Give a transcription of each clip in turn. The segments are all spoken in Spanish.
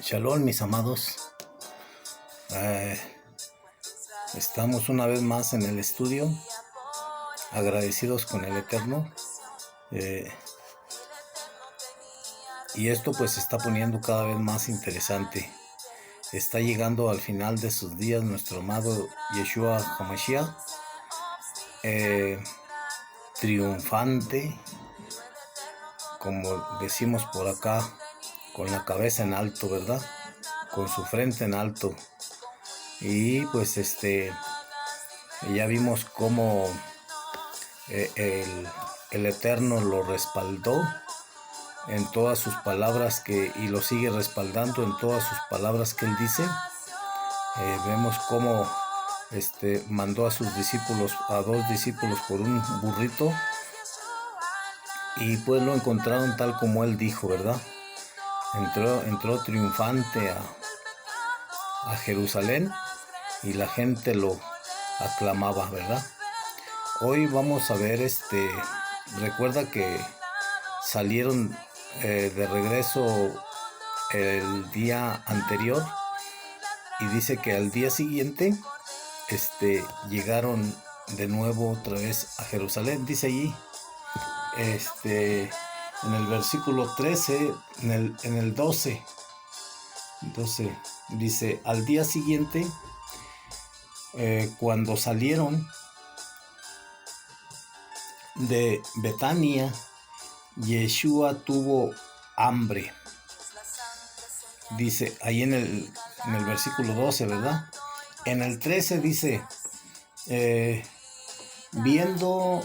Shalom, mis amados. Eh, Estamos una vez más en el estudio, agradecidos con el Eterno. Y esto pues se está poniendo cada vez más interesante. Está llegando al final de sus días nuestro amado Yeshua HaMashiach, triunfante, como decimos por acá, con la cabeza en alto, ¿verdad? Con su frente en alto. Y pues ya vimos cómo el Eterno lo respaldó en todas sus palabras y lo sigue respaldando en todas sus palabras que él dice. Vemos cómo mandó a sus discípulos, a 2 discípulos por un burrito, y pues lo encontraron tal como él dijo, ¿verdad? Entró triunfante a Jerusalén y la gente lo aclamaba, ¿verdad? Hoy vamos a ver, recuerda que salieron de regreso el día anterior, y dice que al día siguiente llegaron de nuevo otra vez a Jerusalén. Dice allí, en el versículo 13, en el 12, dice: al día siguiente, cuando salieron de Betania, Yeshua tuvo hambre. Dice ahí en el versículo 12, ¿verdad? En el 13 dice, viendo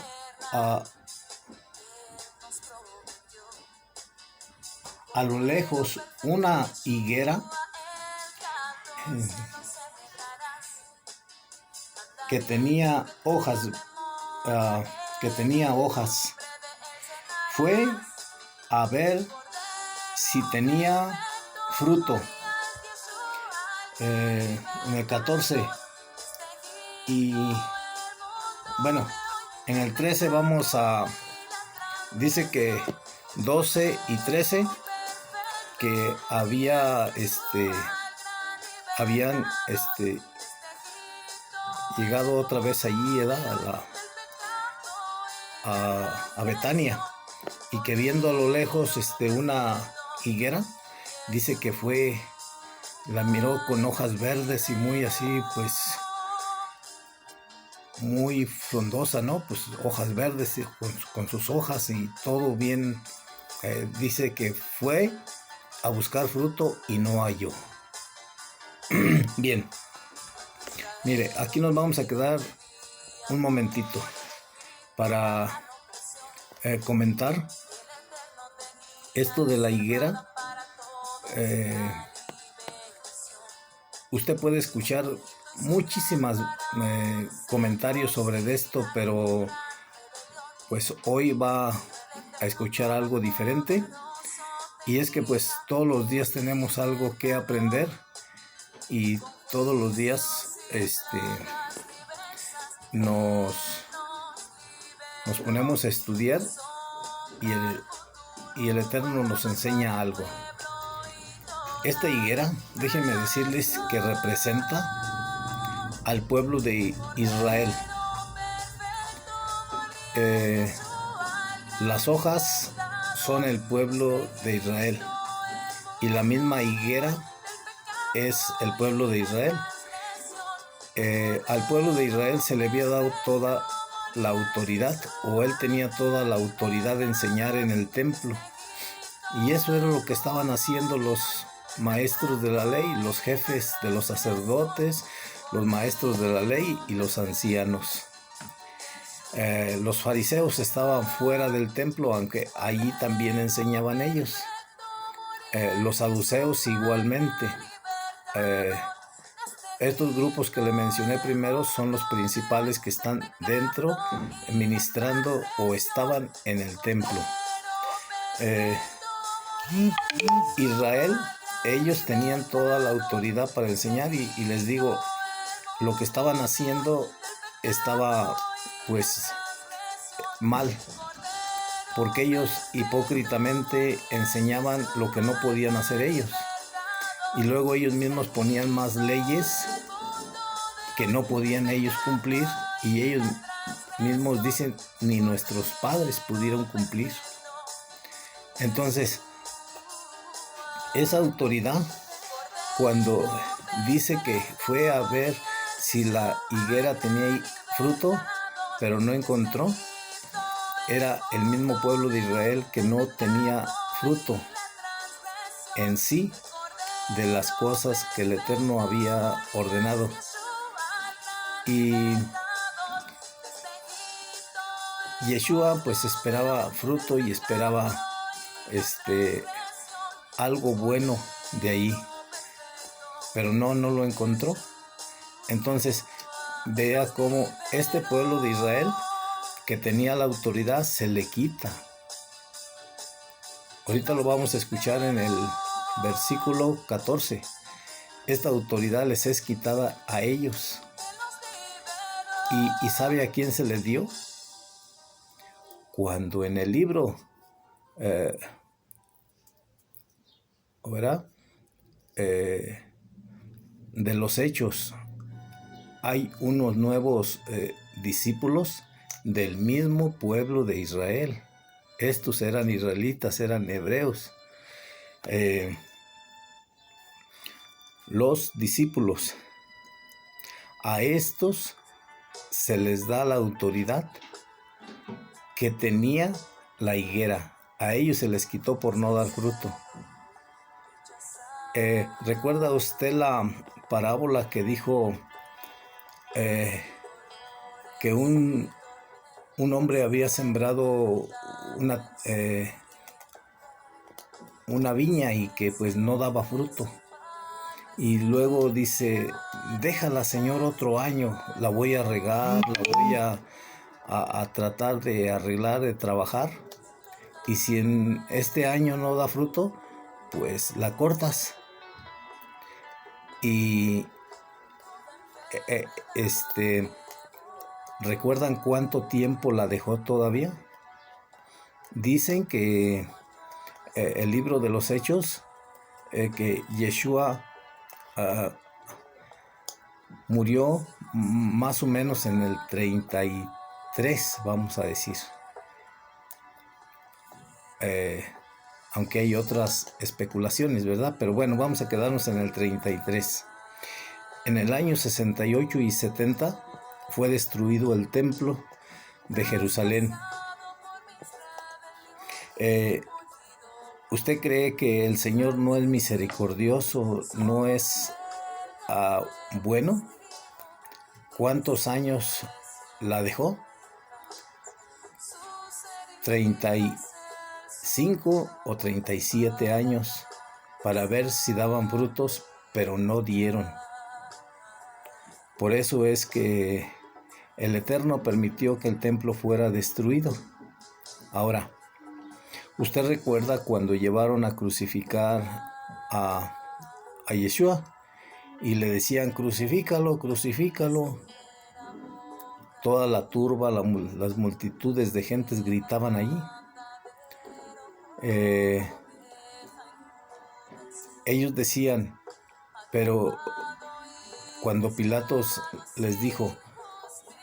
a lo lejos una higuera que tenía hojas, fue a ver si tenía fruto. En el 14, y bueno, en el 13 dice que 12 y 13, que habían llegado otra vez allí, ¿verdad? a Betania, y que viendo a lo lejos una higuera, dice que la miró con hojas verdes y muy así, pues muy frondosa, ¿no? Pues hojas verdes con sus hojas y todo bien. Dice que fue a buscar fruto y no halló. Bien, mire, aquí nos vamos a quedar un momentito para comentar esto de la higuera. Usted puede escuchar muchísimas comentarios sobre esto, pero pues hoy va a escuchar algo diferente, y es que pues todos los días tenemos algo que aprender, y todos los días nos ponemos a estudiar, y el Eterno nos enseña algo. Esta higuera, déjenme decirles que representa al pueblo de Israel. Las hojas son el pueblo de Israel, y la misma higuera es el pueblo de Israel. Al pueblo de Israel se le había dado toda la autoridad, o él tenía toda la autoridad de enseñar en el templo, y eso era lo que estaban haciendo los maestros de la ley, los jefes de los sacerdotes, los maestros de la ley y los ancianos. Los fariseos estaban fuera del templo, aunque allí también enseñaban ellos. Los saduceos igualmente. Estos grupos que le mencioné primero son los principales que están dentro, ministrando, o estaban en el templo. Israel, ellos tenían toda la autoridad para enseñar, y les digo, lo que estaban haciendo estaba pues mal, porque ellos hipócritamente enseñaban lo que no podían hacer ellos. y luego ellos mismos ponían más leyes que no podían ellos cumplir, y ellos mismos dicen ni nuestros padres pudieron cumplir. Entonces, esa autoridad, cuando dice que fue a ver si la higuera tenía fruto, pero no encontró, era el mismo pueblo de Israel que no tenía fruto en sí de las cosas que el Eterno había ordenado. Y Yeshua pues esperaba fruto y esperaba algo bueno de ahí, pero no lo encontró. Entonces vea cómo este pueblo de Israel que tenía la autoridad se le quita. Ahorita lo vamos a escuchar en el versículo 14. Esta autoridad les es quitada a ellos. ¿Y sabe a quién se les dio? Cuando en el libro ¿verdad? De los Hechos hay unos nuevos discípulos del mismo pueblo de Israel. Estos eran israelitas, eran hebreos. Los discípulos, a estos se les da la autoridad que tenía la higuera. A ellos se les quitó por no dar fruto. ¿Recuerda usted la parábola que dijo que un hombre había sembrado una viña y que pues no daba fruto? Y luego dice, déjala, Señor, otro año, la voy a regar, la voy a tratar de arreglar, de trabajar. Y si en este año no da fruto, pues la cortas. Y ¿recuerdan cuánto tiempo la dejó todavía? Dicen que el libro de los Hechos, que Yeshua murió más o menos en el 33, vamos a decir. Aunque hay otras especulaciones, ¿verdad? Pero bueno, vamos a quedarnos en el 33. En el año 68 y 70 fue destruido el templo de Jerusalén. ¿Usted cree que el Señor no es misericordioso, no es bueno? ¿Cuántos años la dejó? 35 o 37 años para ver si daban frutos, pero no dieron. Por eso es que el Eterno permitió que el templo fuera destruido. Ahora, ¿usted recuerda cuando llevaron a crucificar a Yeshua y le decían, crucifícalo, crucifícalo? Toda la turba, las multitudes de gentes gritaban allí. Ellos decían, pero cuando Pilatos les dijo,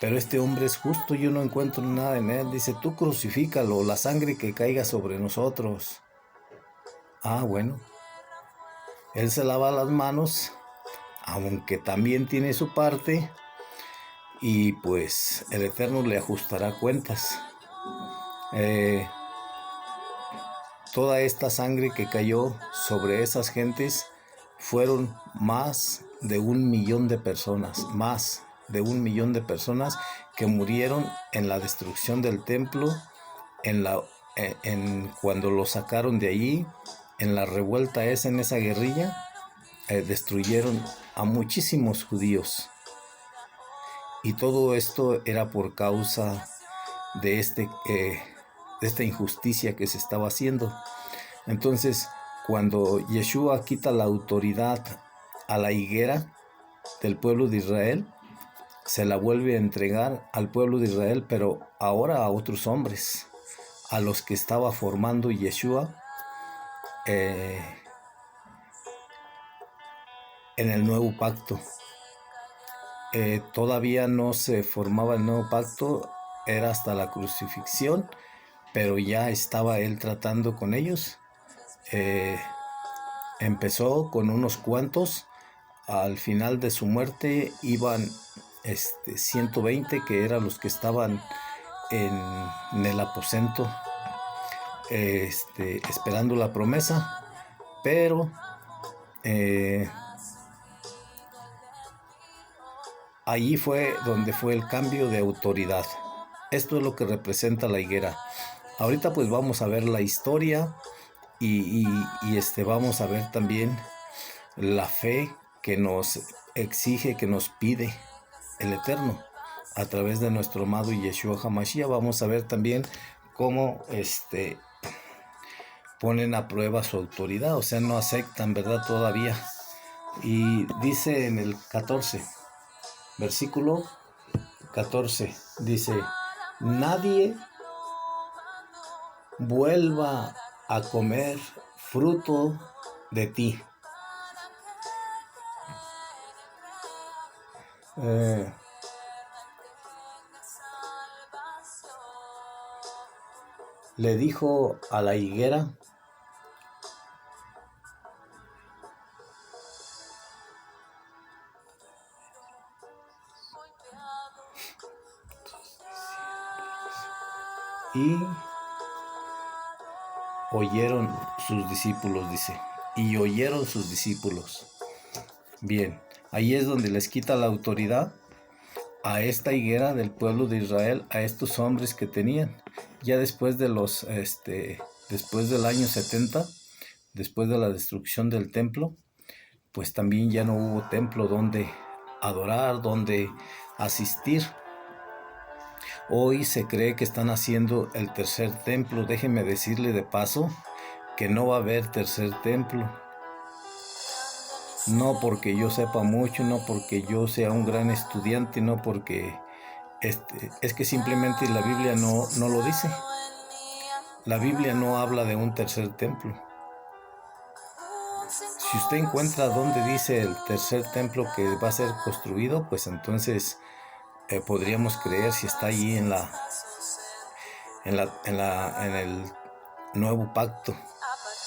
pero este hombre es justo, yo no encuentro nada en él, dice, tú crucifícalo, la sangre que caiga sobre nosotros. Bueno, él se lava las manos, aunque también tiene su parte, y pues el Eterno le ajustará cuentas. Toda esta sangre que cayó sobre esas gentes fueron más de 1 millón de personas, más de 1 millón de personas que murieron en la destrucción del templo, cuando lo sacaron de allí, en la revuelta esa, en esa guerrilla, destruyeron a muchísimos judíos. Y todo esto era por causa de esta injusticia que se estaba haciendo. Entonces, cuando Yeshua quita la autoridad a la higuera del pueblo de Israel, se la vuelve a entregar al pueblo de Israel, pero ahora a otros hombres, a los que estaba formando Yeshua, en el nuevo pacto. Todavía no se formaba el nuevo pacto, era hasta la crucifixión, pero ya estaba él tratando con ellos. Empezó con unos cuantos, al final de su muerte iban 120, que eran los que estaban en el aposento esperando la promesa, pero allí fue donde fue el cambio de autoridad. Esto es lo que representa la higuera. Ahorita pues vamos a ver la historia y vamos a ver también la fe que nos exige, que nos pide el Eterno a través de nuestro amado Yeshua HaMashiach. Vamos a ver también cómo ponen a prueba su autoridad, o sea, no aceptan, ¿verdad? Todavía. Y dice en el 14, versículo 14, dice: nadie vuelva a comer fruto de ti. Le dijo a la higuera: y oyeron sus discípulos, dice, y oyeron sus discípulos. Bien, ahí es donde les quita la autoridad a esta higuera del pueblo de Israel, a estos hombres que tenían. Ya después de después del año 70, después de la destrucción del templo, pues también ya no hubo templo donde adorar, donde asistir. Hoy se cree que están haciendo el tercer templo. Déjenme decirle de paso que no va a haber tercer templo. No porque yo sepa mucho, no porque yo sea un gran estudiante, no porque es que simplemente la Biblia no lo dice. La Biblia no habla de un tercer templo. Si usted encuentra donde dice el tercer templo que va a ser construido, pues entonces podríamos creer si está allí en el nuevo pacto,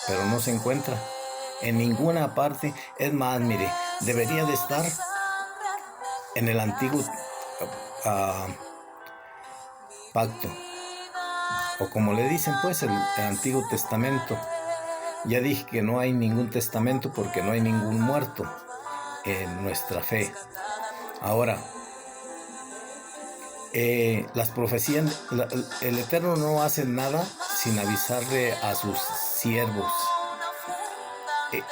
pero no se encuentra en ninguna parte. Es más, mire, debería de estar en el antiguo pacto, o como le dicen pues el Antiguo Testamento. Ya dije que no hay ningún testamento porque no hay ningún muerto en nuestra fe. Ahora, las profecías, el Eterno no hace nada sin avisarle a sus siervos.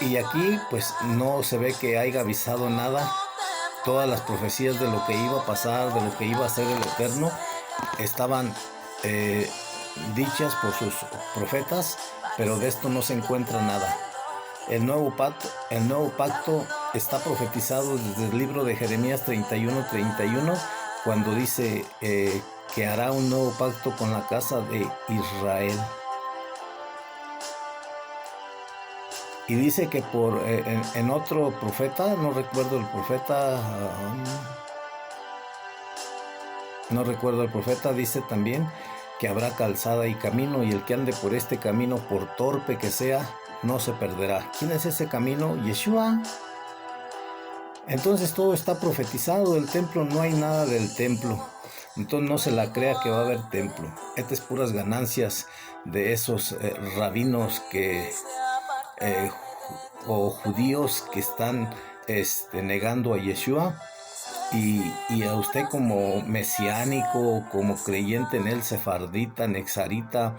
Y aquí pues no se ve que haya avisado nada. Todas las profecías de lo que iba a pasar, de lo que iba a hacer el Eterno, estaban dichas por sus profetas, pero de esto no se encuentra nada. El nuevo pacto está profetizado desde el libro de Jeremías 31:31, cuando dice que hará un nuevo pacto con la casa de Israel. Y dice que en otro profeta, no recuerdo el profeta, dice también que habrá calzada y camino, y el que ande por este camino, por torpe que sea, no se perderá. ¿Quién es ese camino? Yeshua. Entonces todo está profetizado. El templo, no hay nada del templo. Entonces no se la crea que va a haber templo. Estas es puras ganancias de esos rabinos o judíos que están negando a Yeshua. Y a usted como mesiánico, como creyente en él, sefardita, nexarita,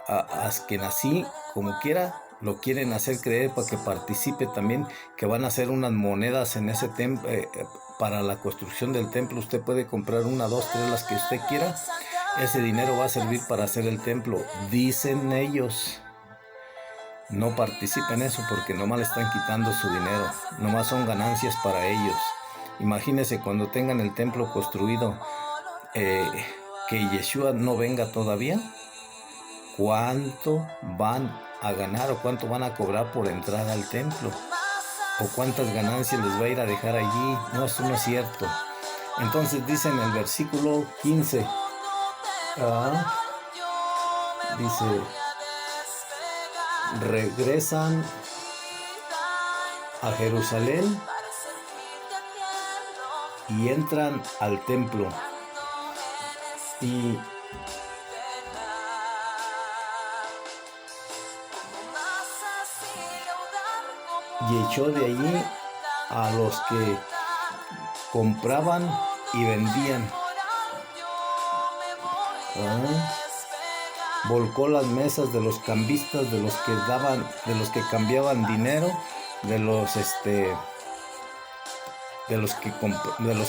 askenazí, como quiera, lo quieren hacer creer para que participe también, que van a hacer unas monedas en ese templo para la construcción del templo. Usted puede comprar 1, 2, 3, las que usted quiera. Ese dinero va a servir para hacer el templo, dicen ellos. No participen en eso porque nomás le están quitando su dinero, nomás son ganancias para ellos. Imagínense cuando tengan el templo construido, que Yeshua no venga todavía, ¿cuánto van a ganar o cuánto van a cobrar por entrar al templo? o cuántas ganancias les va a ir a dejar allí. No, eso no es cierto. Entonces dice en el versículo 15, dice, regresan a Jerusalén y entran al templo y echó de allí a los que compraban y vendían. Volcó las mesas de los cambistas, de los que daban, de los que cambiaban dinero, de los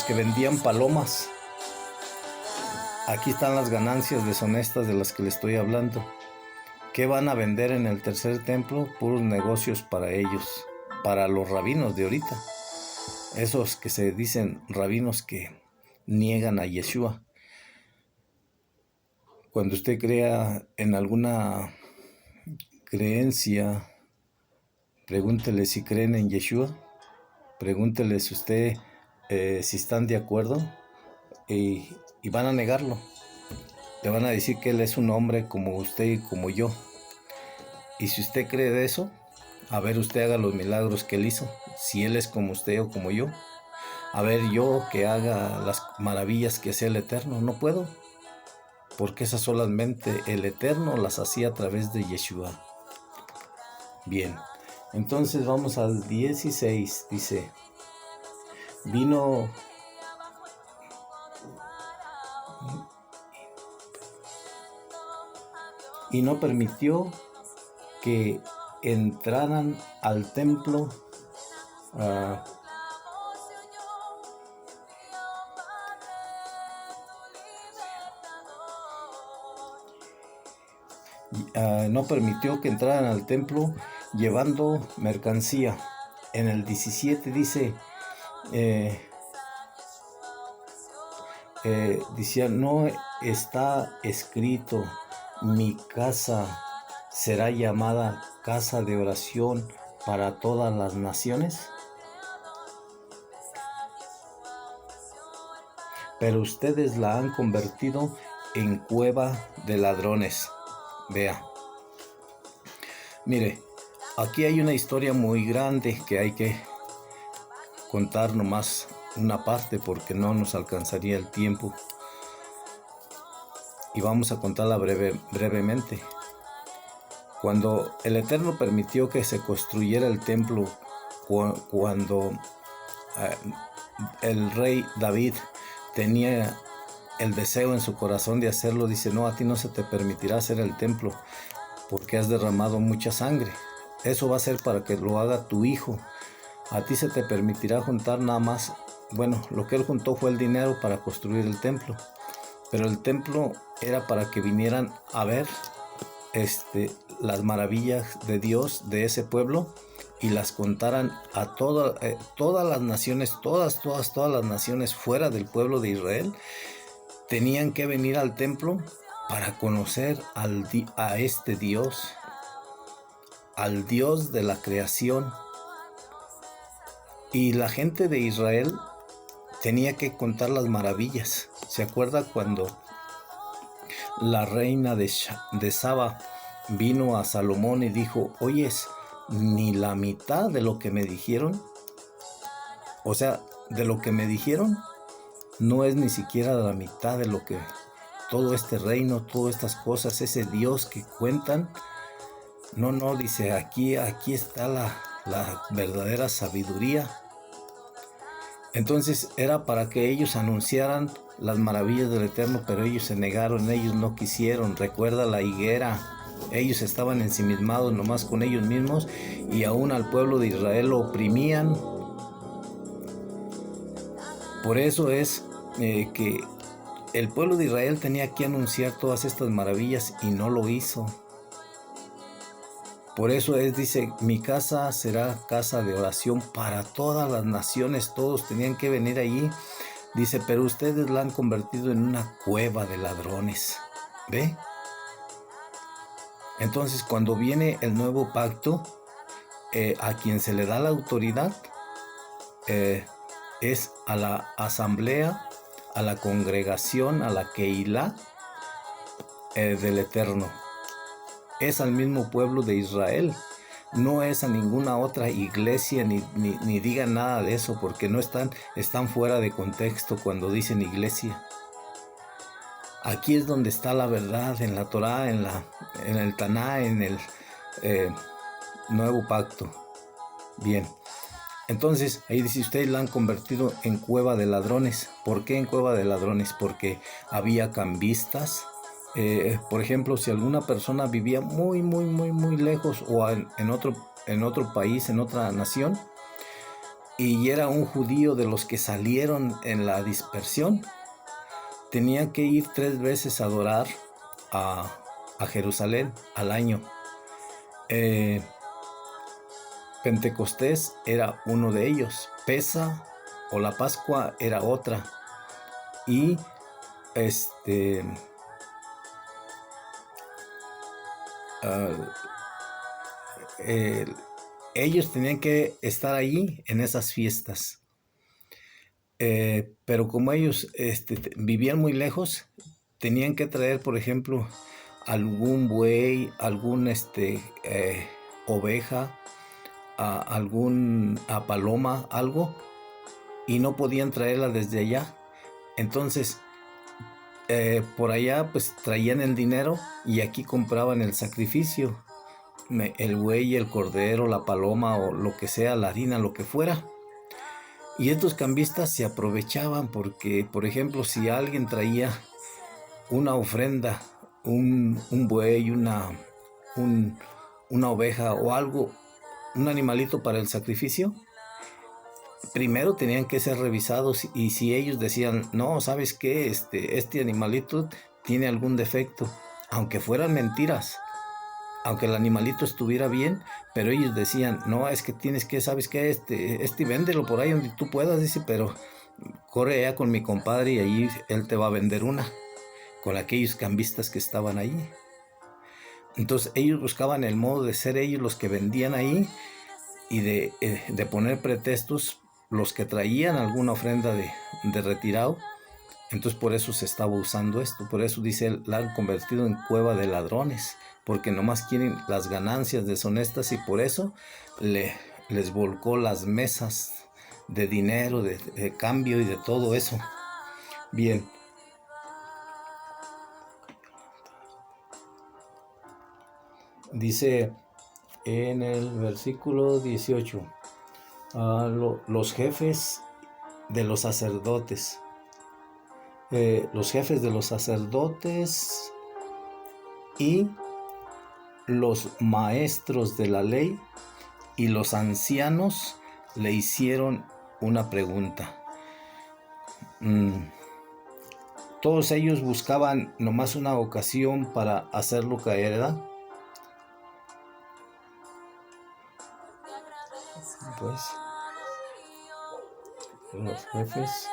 que vendían palomas. Aquí están las ganancias deshonestas de las que le estoy hablando. ¿Qué van a vender en el tercer templo? Puros negocios para ellos, para los rabinos de ahorita. Esos que se dicen rabinos que niegan a Yeshua. Cuando usted crea en alguna creencia, pregúntele si creen en Yeshua. Pregúnteles usted si están de acuerdo y van a negarlo. Le van a decir que Él es un hombre como usted y como yo. Y si usted cree de eso, a ver, usted haga los milagros que Él hizo. Si Él es como usted o como yo. A ver, yo que haga las maravillas que hacía el Eterno. No puedo. Porque esas solamente el Eterno las hacía a través de Yeshua. Bien. Entonces vamos al 16. Dice, vino y no permitió que entraran al templo no permitió que entraran al templo llevando mercancía. En el 17 dice, decía, no está escrito, mi casa será llamada casa de oración para todas las naciones. Pero ustedes la han convertido en cueva de ladrones. Vea. Mire, aquí hay una historia muy grande que hay que contar nomás una parte porque no nos alcanzaría el tiempo. Y vamos a contarla brevemente. Cuando el Eterno permitió que se construyera el templo, cuando el rey David tenía el deseo en su corazón de hacerlo, dice, no, a ti no se te permitirá hacer el templo porque has derramado mucha sangre. Eso va a ser para que lo haga tu hijo. A ti se te permitirá juntar nada más, bueno, lo que él juntó fue el dinero para construir el templo, pero el templo era para que vinieran a ver las maravillas de Dios de ese pueblo y las contaran a todas las naciones, todas las naciones fuera del pueblo de Israel. Tenían que venir al templo para conocer a este Dios, al Dios de la creación. Y la gente de Israel tenía que contar las maravillas. ¿Se acuerda cuando la reina de Saba vino a Salomón y dijo, oyes, ni la mitad de lo que me dijeron? O sea, de lo que me dijeron no es ni siquiera la mitad de lo que todo este reino, todas estas cosas, ese Dios que cuentan. No, dice, aquí está la verdadera sabiduría. Entonces era para que ellos anunciaran las maravillas del Eterno, pero ellos se negaron, ellos no quisieron. Recuerda la higuera, ellos estaban ensimismados nomás con ellos mismos y aún al pueblo de Israel lo oprimían. Por eso es que el pueblo de Israel tenía que anunciar todas estas maravillas y no lo hizo. Por eso dice, mi casa será casa de oración para todas las naciones, todos tenían que venir allí. Dice, pero ustedes la han convertido en una cueva de ladrones. ¿Ve? Entonces, cuando viene el nuevo pacto, a quien se le da la autoridad es a la asamblea, a la congregación, a la Keilah del Eterno. Es al mismo pueblo de Israel. No es a ninguna otra iglesia, ni digan nada de eso, porque no están fuera de contexto cuando dicen iglesia. Aquí es donde está la verdad, en la Torá, en el Taná, en el Nuevo Pacto. Bien, entonces ahí dice, ustedes la han convertido en cueva de ladrones. ¿Por qué en cueva de ladrones? Porque había cambistas. Por ejemplo, si alguna persona vivía muy lejos o en otro país, en otra nación, y era un judío de los que salieron en la dispersión, tenía que ir 3 veces a adorar a Jerusalén al año. Pentecostés era uno de ellos, Pesa o la Pascua era otra, y ellos tenían que estar allí en esas fiestas. Pero como ellos vivían muy lejos, tenían que traer, por ejemplo, algún buey, algún oveja, a paloma, algo, y no podían traerla desde allá. Entonces, por allá pues traían el dinero y aquí compraban el sacrificio, el buey, el cordero, la paloma o lo que sea, la harina, lo que fuera. Y estos cambistas se aprovechaban porque, por ejemplo, si alguien traía una ofrenda, un buey, una oveja o algo, un animalito para el sacrificio, primero tenían que ser revisados, y si ellos decían, no, ¿sabes qué? Este animalito tiene algún defecto, aunque fueran mentiras, aunque el animalito estuviera bien, pero ellos decían, no, es que tienes que, ¿sabes qué? Véndelo por ahí donde tú puedas, dice, pero corre allá con mi compadre y ahí él te va a vender una, con aquellos cambistas que estaban ahí. Entonces ellos buscaban el modo de ser ellos los que vendían ahí y de poner pretextos los que traían alguna ofrenda de retirado. Entonces por eso se estaba usando esto, por eso dice, la han convertido en cueva de ladrones, porque nomás quieren las ganancias deshonestas, y por eso les volcó las mesas de dinero, de cambio y de todo eso. Bien. Dice en el versículo 18, los jefes de los sacerdotes. Los jefes de los sacerdotes y los maestros de la ley y los ancianos le hicieron una pregunta. Todos ellos buscaban nomás una ocasión para hacerlo caer, ¿verdad? Pues los jefes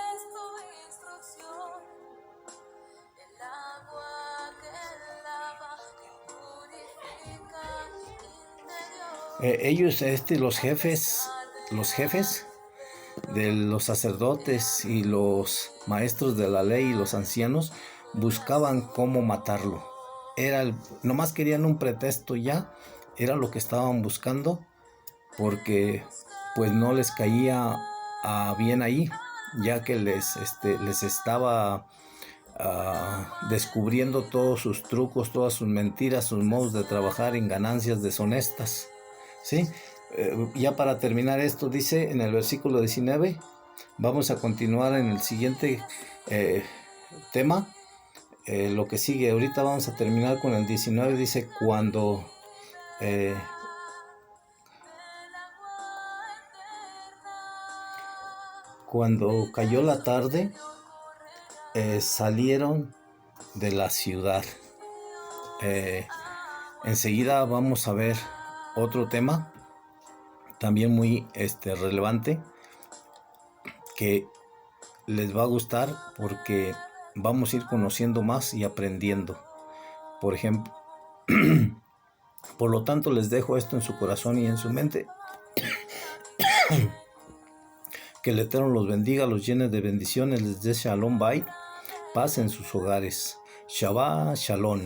ellos, los jefes de los sacerdotes y los maestros de la ley y los ancianos buscaban cómo matarlo. Nomás querían un pretexto, ya era lo que estaban buscando, porque pues no les caía bien ahí, ya que les estaba descubriendo todos sus trucos, todas sus mentiras, sus modos de trabajar en ganancias deshonestas. ¿Sí? Ya para terminar esto, dice en el versículo 19, vamos a continuar en el siguiente tema, lo que sigue. Ahorita vamos a terminar con el 19, dice, cuando cayó la tarde, salieron de la ciudad. Enseguida vamos a ver otro tema también muy relevante, que les va a gustar, porque vamos a ir conociendo más y aprendiendo. Por ejemplo, por lo tanto les dejo esto en su corazón y en su mente, Que el Eterno los bendiga, los llene de bendiciones, les dé Shalom Bait, paz en sus hogares. Shabbat Shalom.